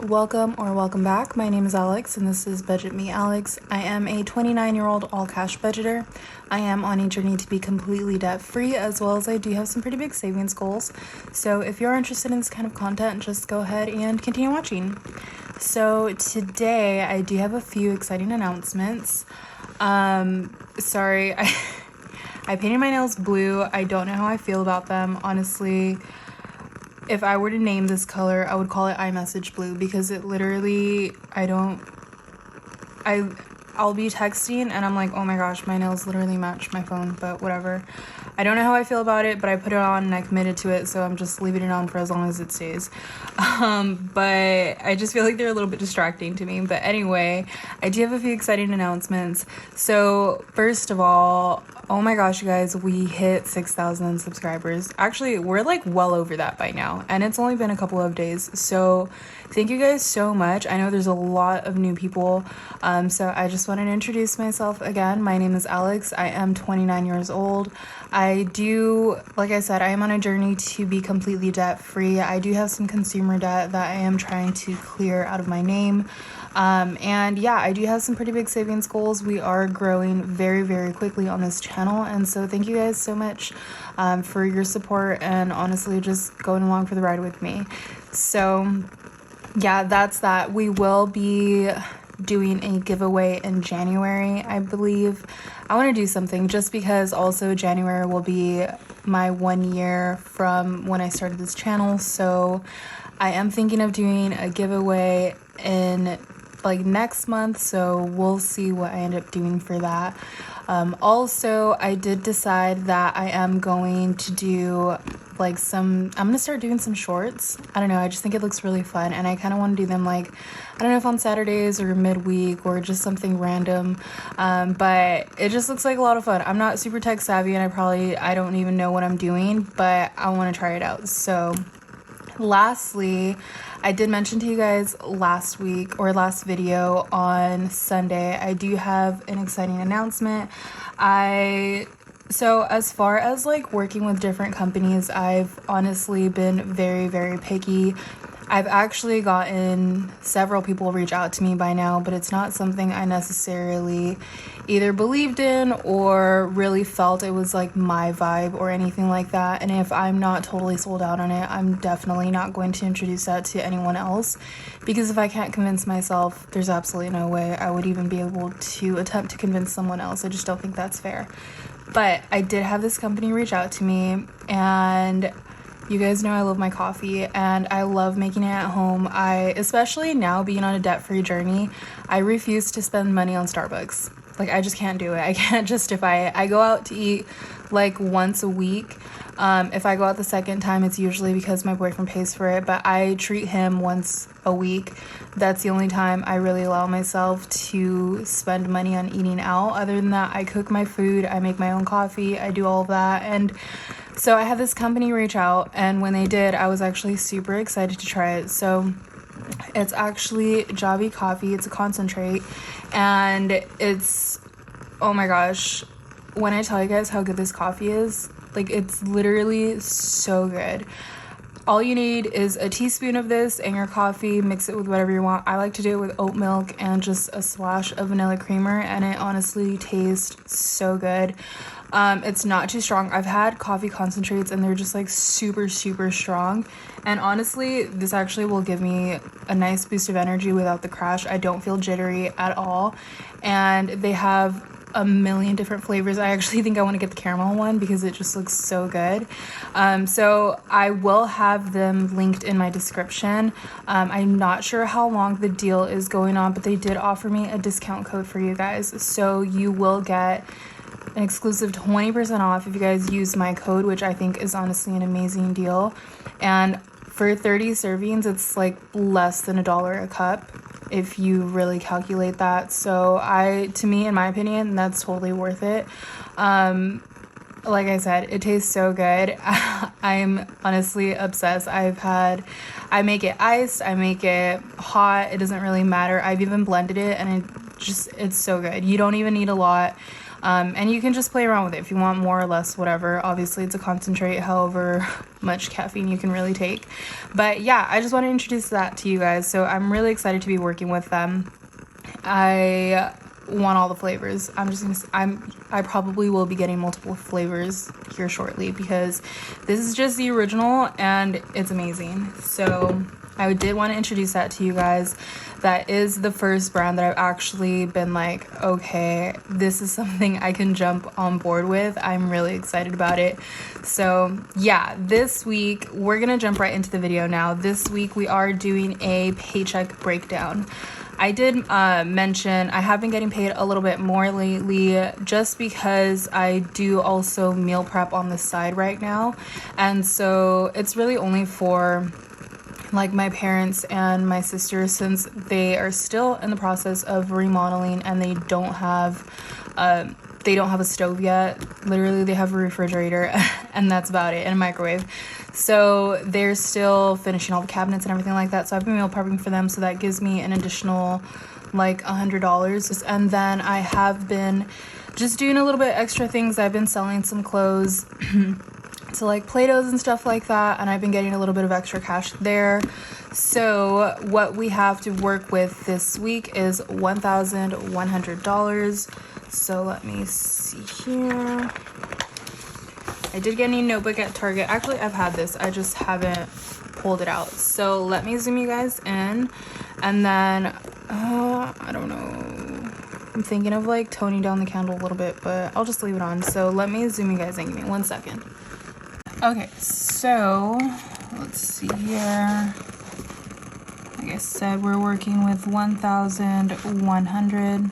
everyone, welcome back. My name is Alex and this is Budget Me Alex. I am a 29-year-old all-cash budgeter. I am on a journey to be completely debt-free, as well as I do have some pretty big savings goals. So if you're interested in this kind of content, just go ahead and continue watching. So today I do have a few exciting announcements. Sorry, I painted my nails blue. I don't know how I feel about them, honestly. If I were to name this color, I would call it iMessage blue, because it literally, I'll be texting and I'm like, oh my gosh, my nails literally match my phone, but whatever. I don't know how I feel about it, but I put it on and I committed to it, so I'm just leaving it on for as long as it stays. But I just feel like they're a little bit distracting to me. But anyway, I do have a few exciting announcements. So first of all, oh my gosh, you guys, we hit 6,000 subscribers. Actually, we're like well over that by now, and it's only been a couple of days. So thank you guys so much. I know there's a lot of new people. So I just wanted to introduce myself again. My name is Alex. I am 29 years old. Like I said, I am on a journey to be completely debt free. I do have some consumer debt that I am trying to clear out of my name. And yeah, I do have some pretty big savings goals. We are growing very, very quickly on this channel. And so thank you guys so much for your support and honestly just going along for the ride with me. So yeah, that's that. We will be doing a giveaway in January, I believe. I want to do something just because also January will be my 1 year from when I started this channel. So I am thinking of doing a giveaway in like next month, so we'll see what I end up doing for that. Also, I did decide that I am going to do like I'm going to start doing some shorts. I don't know, I just think it looks really fun, and I kind of want to do them like, I don't know if on Saturdays or midweek or just something random, but it just looks like a lot of fun. I'm not super tech savvy and I don't even know what I'm doing, but I want to try it out. So lastly, I did mention to you guys last video on Sunday, I do have an exciting announcement. So as far as like working with different companies, I've honestly been very, very picky. I've actually gotten several people reach out to me by now, but it's not something I necessarily either believed in or really felt it was like my vibe or anything like that. And if I'm not totally sold out on it, I'm definitely not going to introduce that to anyone else, because if I can't convince myself, there's absolutely no way I would even be able to attempt to convince someone else. I just don't think that's fair. But I did have this company reach out to me, and you guys know I love my coffee and I love making it at home. Especially now being on a debt-free journey, I refuse to spend money on Starbucks. Like, I just can't do it. I can't justify it. I go out to eat like once a week. If I go out the second time, it's usually because my boyfriend pays for it, but I treat him once a week. That's the only time I really allow myself to spend money on eating out. Other than that, I cook my food, I make my own coffee, I do all of that. And so I had this company reach out, and when they did, I was actually super excited to try it. So it's actually Javy coffee. It's a concentrate, and it's, oh my gosh, when I tell you guys how good this coffee is, like, it's literally so good. All you need is a teaspoon of this and your coffee. Mix it with whatever you want. I like to do it with oat milk and just a splash of vanilla creamer, and it honestly tastes so good. It's not too strong. I've had coffee concentrates and they're just like super, super strong. And honestly, this actually will give me a nice boost of energy without the crash. I don't feel jittery at all. And they have a million different flavors. I actually think I want to get the caramel one because it just looks so good. So I will have them linked in my description. I'm not sure how long the deal is going on, but they did offer me a discount code for you guys. So you will get an exclusive 20% off if you guys use my code, which I think is honestly an amazing deal. And for 30 servings, it's like less than $1 a cup if you really calculate that. So to me, in my opinion, that's totally worth it. Like I said, it tastes so good. I'm honestly obsessed. I make it iced, I make it hot, it doesn't really matter. I've even blended it, and it's so good. You don't even need a lot. And you can just play around with it if you want more or less, whatever. Obviously it's a concentrate, however much caffeine you can really take. But yeah, I just want to introduce that to you guys. So I'm really excited to be working with them. I want all the flavors. I probably will be getting multiple flavors here shortly because this is just the original and it's amazing. So I did want to introduce that to you guys. That is the first brand that I've actually been like, okay, this is something I can jump on board with. I'm really excited about it. So yeah, this week we're gonna jump right into the video now. This week we are doing a paycheck breakdown. I did mention I have been getting paid a little bit more lately just because I do also meal prep on the side right now. And so it's really only for like my parents and my sister, since they are still in the process of remodeling and they don't have a stove yet. Literally they have a refrigerator and that's about it, and a microwave. So they're still finishing all the cabinets and everything like that. So I've been meal prepping for them, so that gives me an additional like $100. And then I have been just doing a little bit extra things. I've been selling some clothes to like Play-Dohs and stuff like that, and I've been getting a little bit of extra cash there. So what we have to work with this week is $1,100. So let me see here. I did get a new notebook at Target. Actually, I've had this, I just haven't pulled it out. So let me zoom you guys in, and then I don't know, I'm thinking of like toning down the candle a little bit, but I'll just leave it on. So let me zoom you guys in. Give me 1 second. Okay, so let's see here. Like I said, we're working with 1,100,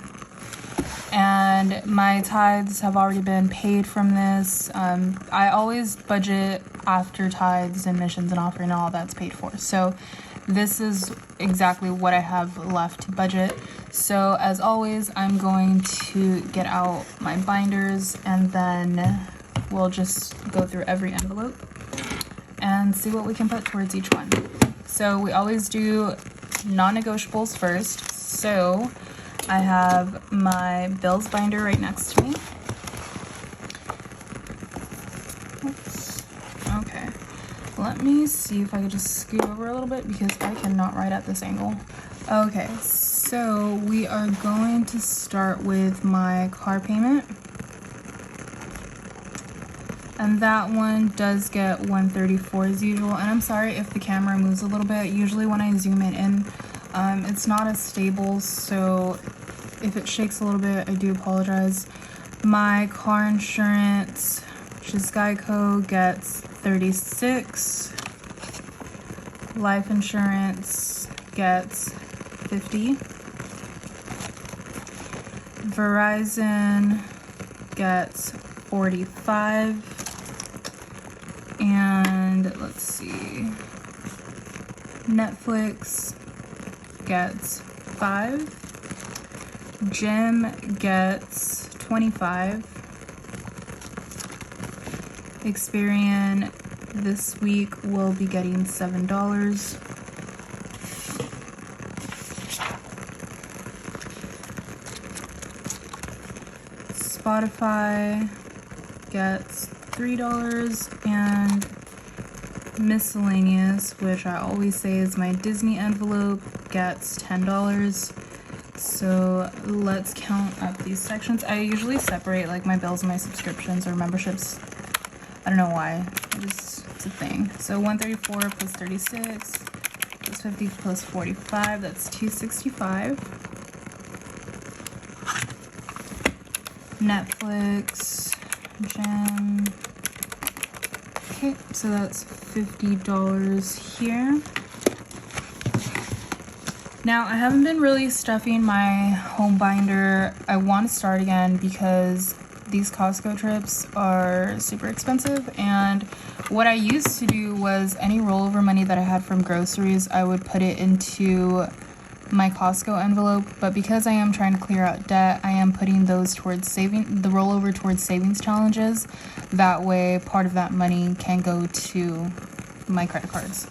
and my tithes have already been paid from this. I always budget after tithes and missions and offering, and all that's paid for. So this is exactly what I have left to budget. So as always, I'm going to get out my binders, and then we'll just go through every envelope and see what we can put towards each one. So we always do non-negotiables first. So I have my bills binder right next to me. Oops. Okay. Let me see if I could just scoot over a little bit because I cannot write at this angle. Okay, so we are going to start with my car payment. And that one does get $134 as usual. And I'm sorry if the camera moves a little bit. Usually when I zoom it in, it's not as stable. So if it shakes a little bit, I do apologize. My car insurance, which is Geico, gets $36. Life insurance gets $50. Verizon gets $45. And let's see, Netflix gets $5. Gym gets $25. Experian this week will be getting $7. Spotify gets $3, and miscellaneous, which I always say is my Disney envelope, gets $10. So let's count up these sections. I usually separate like my bills and my subscriptions or memberships. I don't know why. It's a thing. So 134 plus 36 plus 50 plus 45, that's 265. Netflix, gym. Okay, so that's $50 here. Now, I haven't been really stuffing my home binder. I want to start again because these Costco trips are super expensive, and what I used to do was any rollover money that I had from groceries, I would put it into my Costco envelope, but because I am trying to clear out debt, I am putting those towards saving, the rollover towards savings challenges. That way part of that money can go to my credit cards.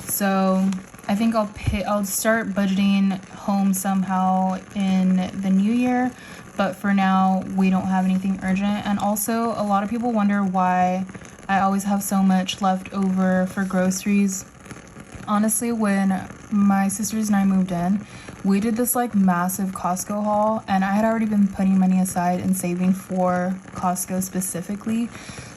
So I think I'll start budgeting home somehow in the new year, but for now we don't have anything urgent. And also a lot of people wonder why I always have so much left over for groceries. Honestly, when my sisters and I moved in, we did this like massive Costco haul, and I had already been putting money aside and saving for Costco specifically.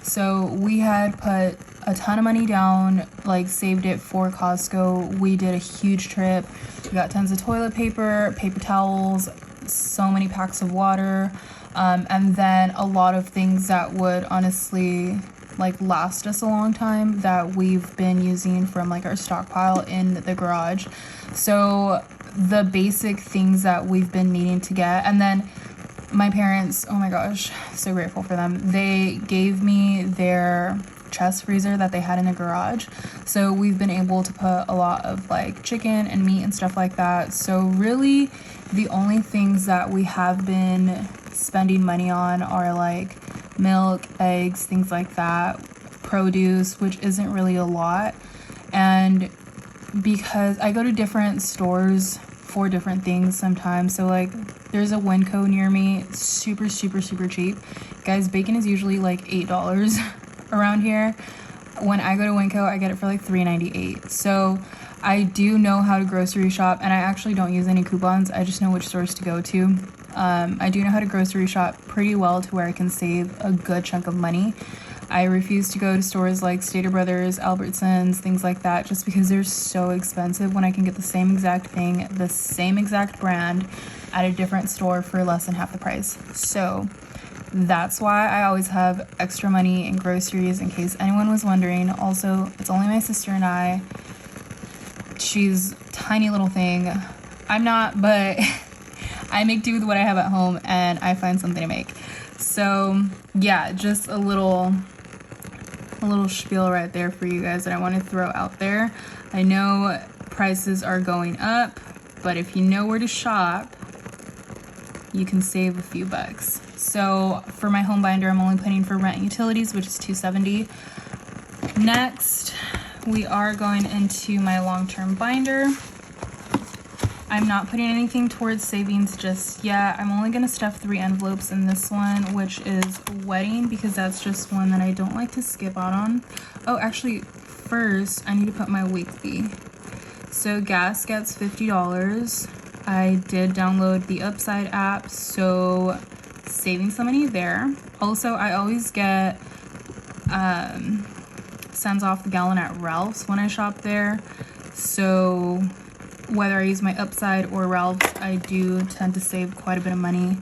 So we had put a ton of money down, like saved it for Costco. We did a huge trip. We got tons of toilet paper, paper towels, so many packs of water, and then a lot of things that would honestly like last us a long time that we've been using from like our stockpile in the garage. So the basic things that we've been needing to get. And then my parents, oh my gosh, so grateful for them. They gave me their chest freezer that they had in the garage. So we've been able to put a lot of like chicken and meat and stuff like that. So really the only things that we have been spending money on are like milk, eggs, things like that, produce, which isn't really a lot. And because I go to different stores for different things sometimes, so like there's a Winco near me, super cheap. Guys, bacon is usually like $8 around here. When I go to Winco, I get it for like $3.98. So I do know how to grocery shop, and I actually don't use any coupons. I just know which stores to go to. I do know how to grocery shop pretty well to where I can save a good chunk of money. I refuse to go to stores like Stater Brothers, Albertsons, things like that, just because they're so expensive when I can get the same exact thing, the same exact brand at a different store for less than half the price. So that's why I always have extra money in groceries, in case anyone was wondering. Also, it's only my sister and I. She's a tiny little thing. I'm not, but I make do with what I have at home, and I find something to make. So yeah, just a little spiel right there for you guys that I want to throw out there. I know prices are going up, but if you know where to shop, you can save a few bucks. So for my home binder, I'm only putting for rent and utilities, which is $270. Next, we are going into my long-term binder. I'm not putting anything towards savings just yet. I'm only going to stuff 3 envelopes in this one, which is wedding, because that's just one that I don't like to skip out on. Oh, actually, first, I need to put my weekly. So gas gets $50. I did download the Upside app, so saving some money there. Also, I always get cents off the gallon at Ralph's when I shop there. So whether I use my Upside or Ralph's, I do tend to save quite a bit of money.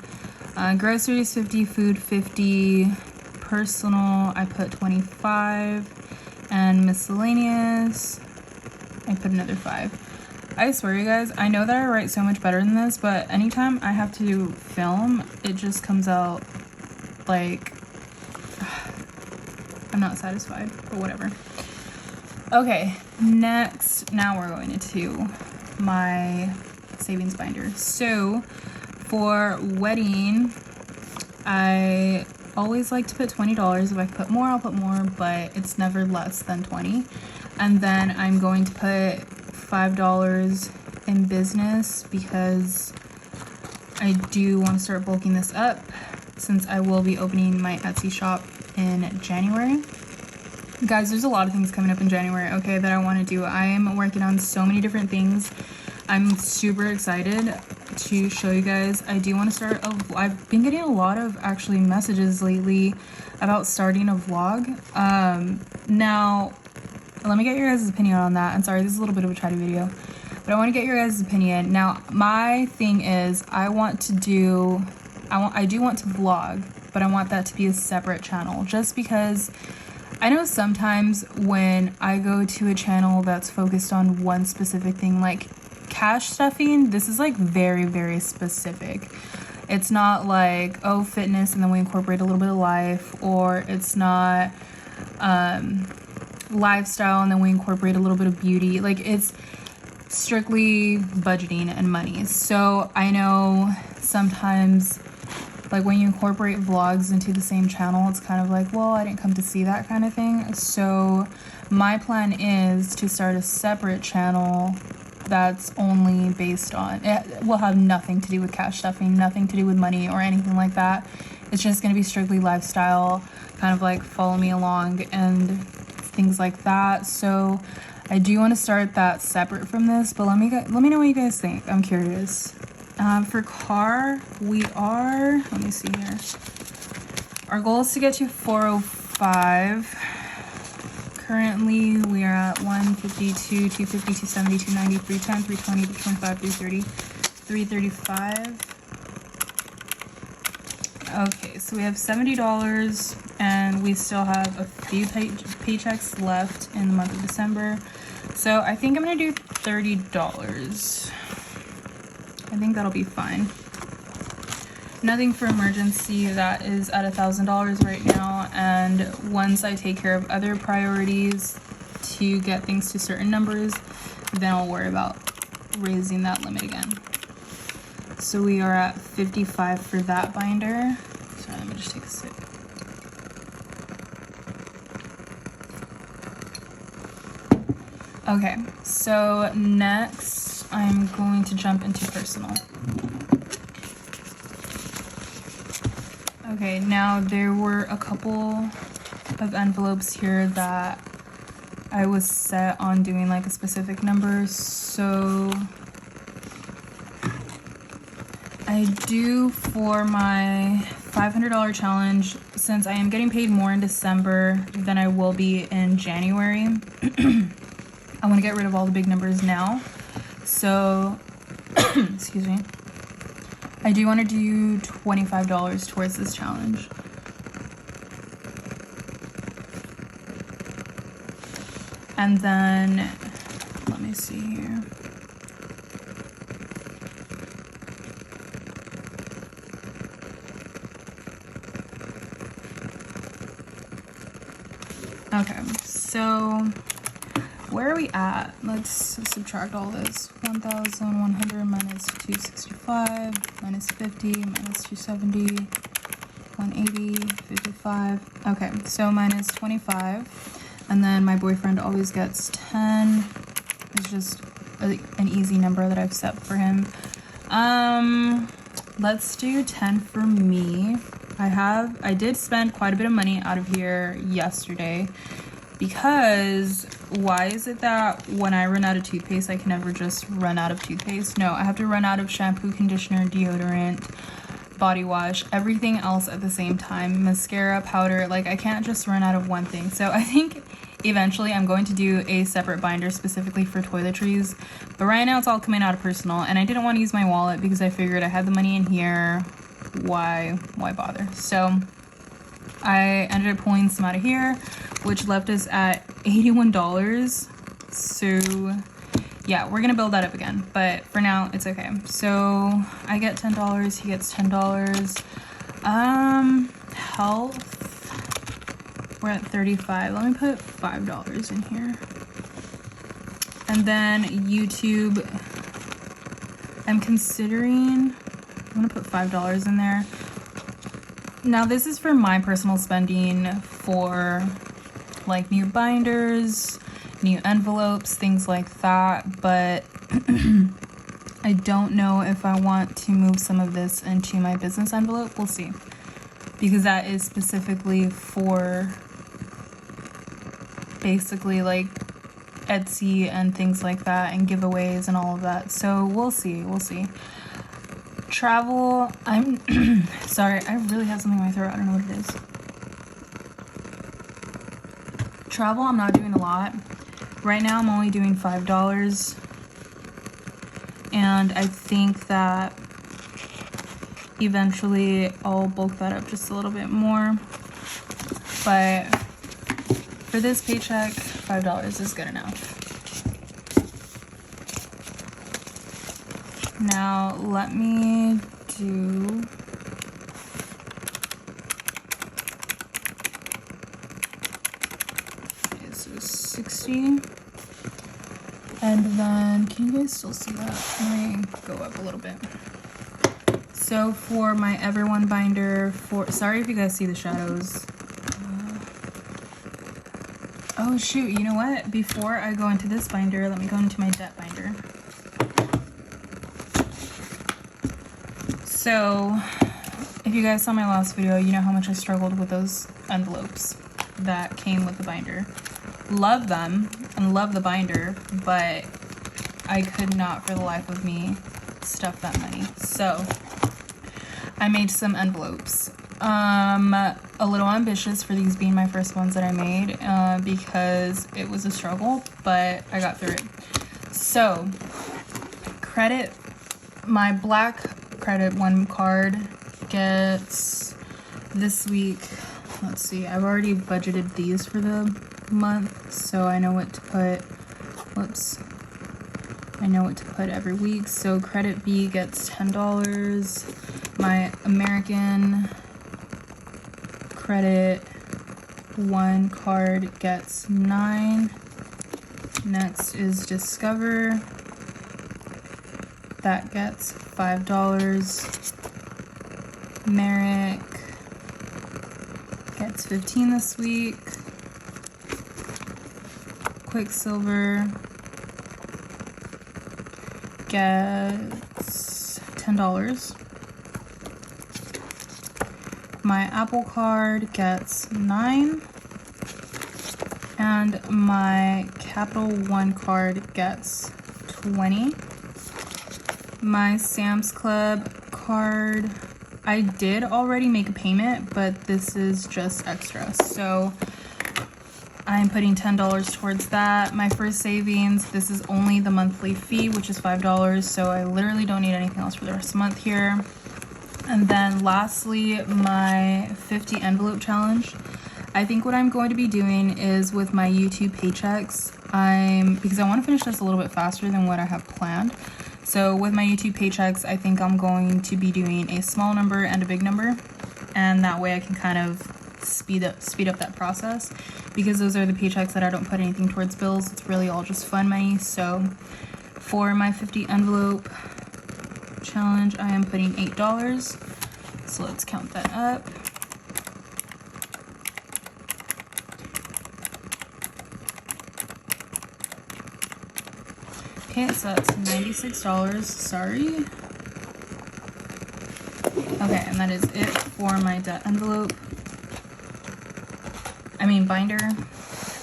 Groceries 50, food 50, personal I put 25, and miscellaneous I put another 5. I swear, you guys, I know that I write so much better than this, but anytime I have to film, it just comes out like I'm not satisfied, but whatever. Okay, next, now we're going into my savings binder. So for wedding, I always like to put $20. If I could put more, I'll put more, but it's never less than 20. And then I'm going to put $5 in business, because I do want to start bulking this up, since I will be opening my Etsy shop in January. Guys, there's a lot of things coming up in January, okay, that I want to do. I am working on so many different things. I'm super excited to show you guys. I do want to start I've been getting a lot of actually messages lately about starting a vlog. Now, let me get your guys' opinion on that. I'm sorry, this is a little bit of a chatty video, but I want to get your guys' opinion. Now, my thing is, I do want to vlog, but I want that to be a separate channel, just because I know sometimes when I go to a channel that's focused on one specific thing, like cash stuffing, this is like very specific. It's not like, oh, fitness and then we incorporate a little bit of life, or it's not lifestyle and then we incorporate a little bit of beauty. Like, it's strictly budgeting and money. So I know sometimes like when you incorporate vlogs into the same channel, it's kind of like, well, I didn't come to see that kind of thing. So my plan is to start a separate channel that's only based on, it will have nothing to do with cash stuffing, nothing to do with money or anything like that. It's just going to be strictly lifestyle, kind of like follow me along and things like that. So I do want to start that separate from this, but let me know what you guys think. I'm curious. For car, we are, let me see here. Our goal is to get to 405. Currently, we are at 152, 250, 270, 290, 310, 320, 325, 330, 335. Okay, so we have $70 and we still have a few paychecks left in the month of December. So I think I'm gonna do $30. I think that'll be fine. Nothing for emergency. That is at $1,000 right now, and once I take care of other priorities to get things to certain numbers, then I'll worry about raising that limit again. So we are at 55 for that binder. Sorry, let me just take a sip. Okay, so next I'm going to jump into personal. Okay, now there were a couple of envelopes here that I was set on doing like a specific number. So I do for my $500 challenge, since I am getting paid more in December than I will be in January. I want to get rid of all the big numbers now. So, excuse me. I do want to do $25 towards this challenge. And then, let me see here. Okay, so where are we at? Let's subtract all this. 1,100 minus 265 minus 50 minus 270, 180, 55. Okay, so minus 25. And then my boyfriend always gets 10. It's just an easy number that I've set for him. Let's do 10 for me. I did spend quite a bit of money out of here yesterday, because why is it that when I run out of toothpaste, I can never just run out of toothpaste? No, I have to run out of shampoo, conditioner, deodorant, body wash, everything else at the same time. Mascara, powder, like I can't just run out of one thing. So I think eventually I'm going to do a separate binder specifically for toiletries. But right now it's all coming out of personal, and I didn't want to use my wallet because I figured I had the money in here. Why bother? So I ended up pulling some out of here, which left us at $81. So yeah, we're gonna build that up again, but for now it's okay. So I get $10, he gets $10. Health, we're at 35. Let me put $5 in here. And then YouTube, I'm gonna put $5 in there. Now this is for my personal spending for like new binders, new envelopes, things like that, but I don't know if I want to move some of this into my business envelope. We'll see, because that is specifically for basically like Etsy and things like that, and giveaways and all of that. So we'll see. Travel, I'm sorry, I really have something in my throat. I don't know what it is. Travel, I'm not doing a lot. Right now, I'm only doing $5. And I think that eventually I'll bulk that up just a little bit more. But for this paycheck, $5 is good enough. Now, let me do... Okay, so 60. And then, can you guys still see that? Let me go up a little bit. So for my Everyone binder, sorry if you guys see the shadows. Oh shoot, you know what? Before I go into this binder, let me go into my debt binder. So, if you guys saw my last video, you know how much I struggled with those envelopes that came with the binder. Love them and love the binder, but I could not for the life of me stuff that money. So, I made some envelopes. A little ambitious for these being my first ones that I made, because it was a struggle, but I got through it. So, my black credit one card gets this week, let's see, I've already budgeted these for the month, so I know what to put, I know what to put every week. So credit B gets $10, my American credit one card gets $9. Next is Discover, that gets $5. Merrick gets $15 this week. Quicksilver gets $10. My Apple card gets $9. And my Capital One card gets $20. My Sam's Club card, I did already make a payment, but this is just extra. So I'm putting $10 towards that. My first savings, this is only the monthly fee, which is $5. So I literally don't need anything else for the rest of the month here. And then lastly, my 50 envelope challenge. I think what I'm going to be doing is with my YouTube paychecks, because I want to finish this a little bit faster than what I have planned. So with my YouTube paychecks, I think I'm going to be doing a small number and a big number. And that way I can kind of speed up that process, because those are the paychecks that I don't put anything towards bills. It's really all just fun money. So for my 50 envelope challenge, I am putting $8. So let's count that up. Okay, so that's $96, sorry. Okay, and that is it for my debt envelope. Binder.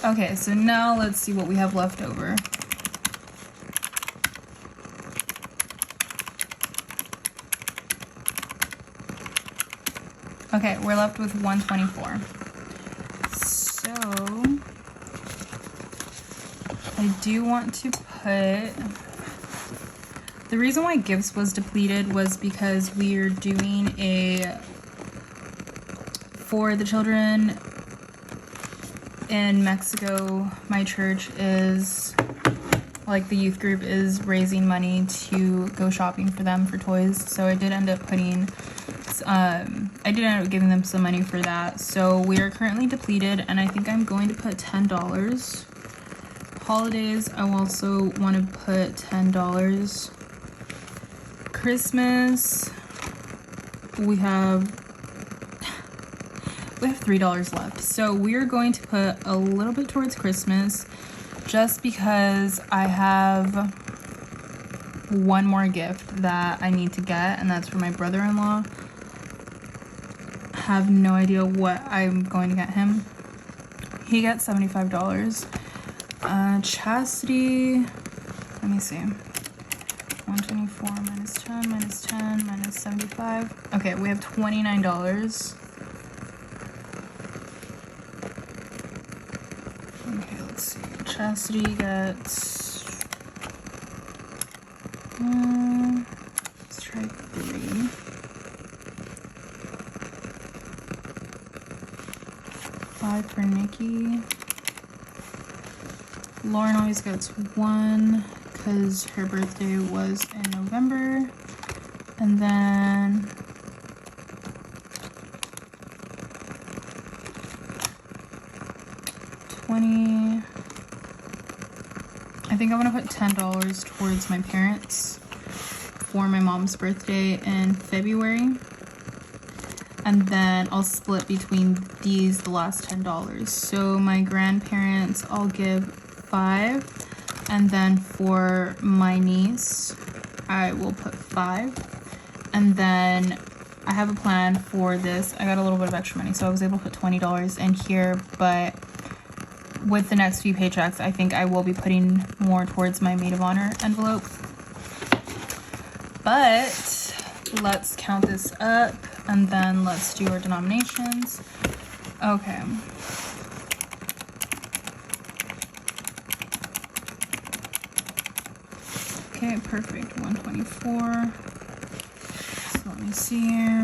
Okay, so now let's see what we have left over. Okay, we're left with $124. So I do want to put, the reason why gifts was depleted was because we're doing for the children in Mexico, my church is, like, the youth group is raising money to go shopping for them for toys. So I did end up giving them some money for that. So we are currently depleted, and I think I'm going to put $10. Holidays, I also want to put $10. Christmas, we have $3 left. So we're going to put a little bit towards Christmas, just because I have one more gift that I need to get, and that's for my brother-in-law. Have no idea what I'm going to get him. He gets $75. Chastity, let me see. 124 minus 10 minus 10 minus 75. Okay, we have $29. Okay, let's see. Chastity gets, let's try 3. $5 for Nikki. Lauren always gets 1 because her birthday was in November. And then $20. I think I'm gonna put $10 towards my parents. for my mom's birthday in February. And then I'll split between these the last $10. So my grandparents, I'll give $5. And then for my niece, I will put $5. And then I have a plan for this. I got a little bit of extra money, so I was able to put $20 in here. But with the next few paychecks, I think I will be putting more towards my maid of honor envelope. But let's count this up. And then let's do our denominations. Okay. Okay, perfect. 124. So let me see here.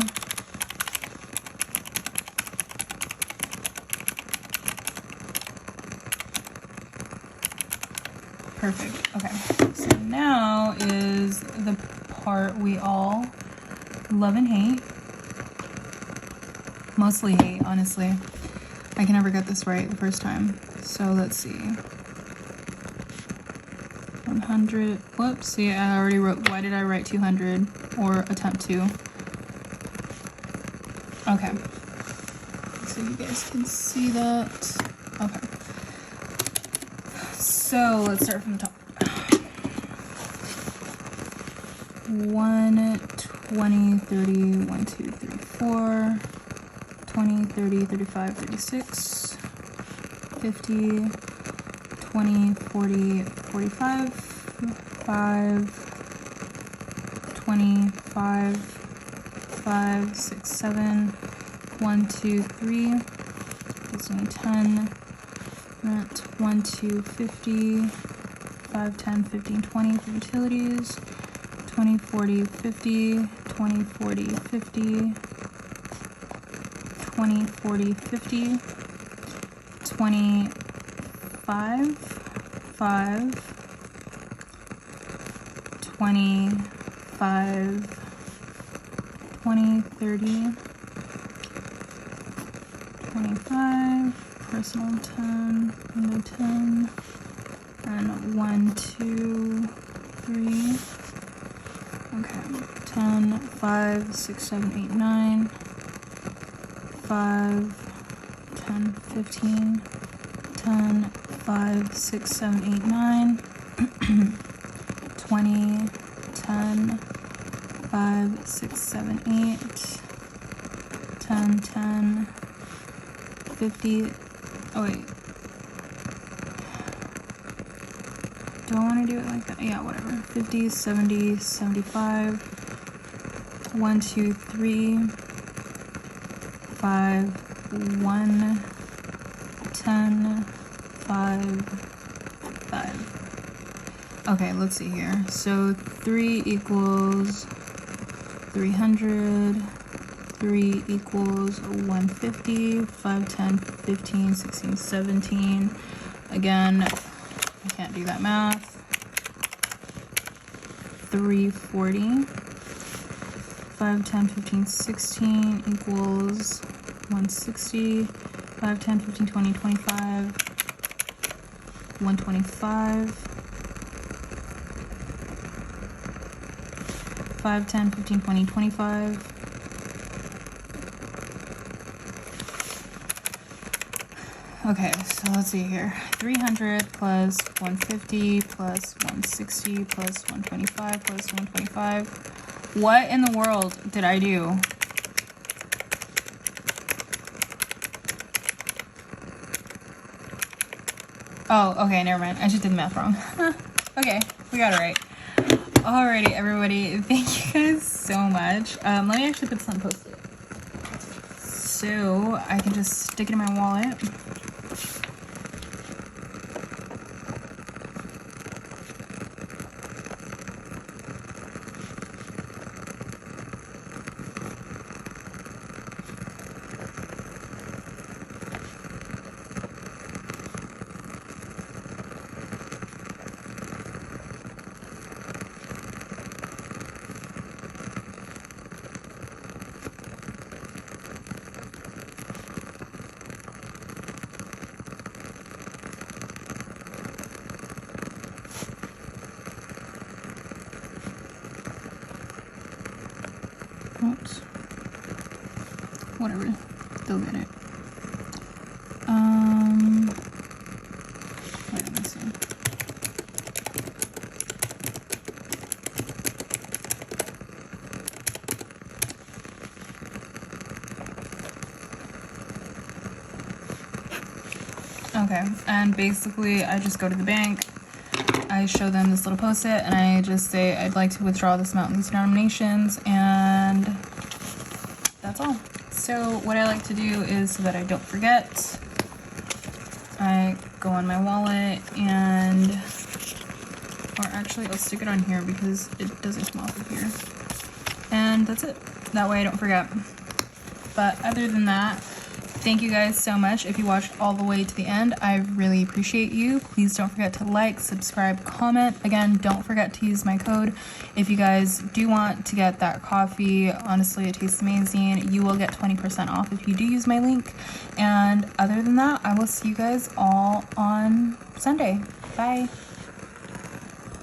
Perfect. Okay. So now is the part we all love and hate. Mostly hate, honestly. I can never get this right the first time. So let's see. 100. Whoops. See, I already wrote. Why did I write 200 or attempt to? Okay. So you guys can see that. Okay. So let's start from the top. 1, 20, 30, 1, 2, 3, 4. 20, 30, 35, 36, 50, 20, 40, 45, 5, 20, 5, 5, 6, 7, 1, 2, 3, gives me 10, rent, 1, 2, 50, 5, 10, 15, 20 for utilities, 20, 40, 50, 20, 40, 50, 20, 40, 50, 25, 5, 25, 20, 30, 25, personal 10, window 10, and 1, 2, 3, okay, 10, 5, 6, 7, 8, 9, 5, 10, 15, 10, 5, 6, 7, 8, 9, 20, 10, 5, 6, 7, 8, 10, 10, 50, oh wait, do I want to do it like that? Yeah, whatever, 50, 70, 75, 1, 2, 3, 5, 1, 10, 5, 5. Okay, let's see here. So 3 equals 300, 3 equals 150, 5, 10, 15, 16, 17. Again, I can't do that math. 340. 5, 10, 15, 16 equals 160. 5, 10, 15, 20, 25. 125. 5, 10, 15, 20, 25. Okay, so let's see here. 300 plus 150 plus 160 plus 125 plus 125. What in the world did I do? Oh, okay, never mind. I just did the math wrong. Okay, we got it right. Alrighty, everybody. Thank you guys so much. Let me actually put some post-it so I can just stick it in my wallet. don't, whatever, they'll get it. Wait, let me see. Okay, and basically I just go to the bank, I show them this little post-it, and I just say I'd like to withdraw this amount in these denominations, and that's all. So what I like to do is, so that I don't forget, I go on my wallet and, or actually I'll stick it on here because it doesn't come off of here. And that's it. That way I don't forget. But other than that, thank you guys so much. If you watched all the way to the end, I really appreciate you. Please don't forget to like, subscribe, comment. Again, don't forget to use my code. If you guys do want to get that coffee, honestly, it tastes amazing. You will get 20% off if you do use my link. And other than that, I will see you guys all on Sunday. Bye.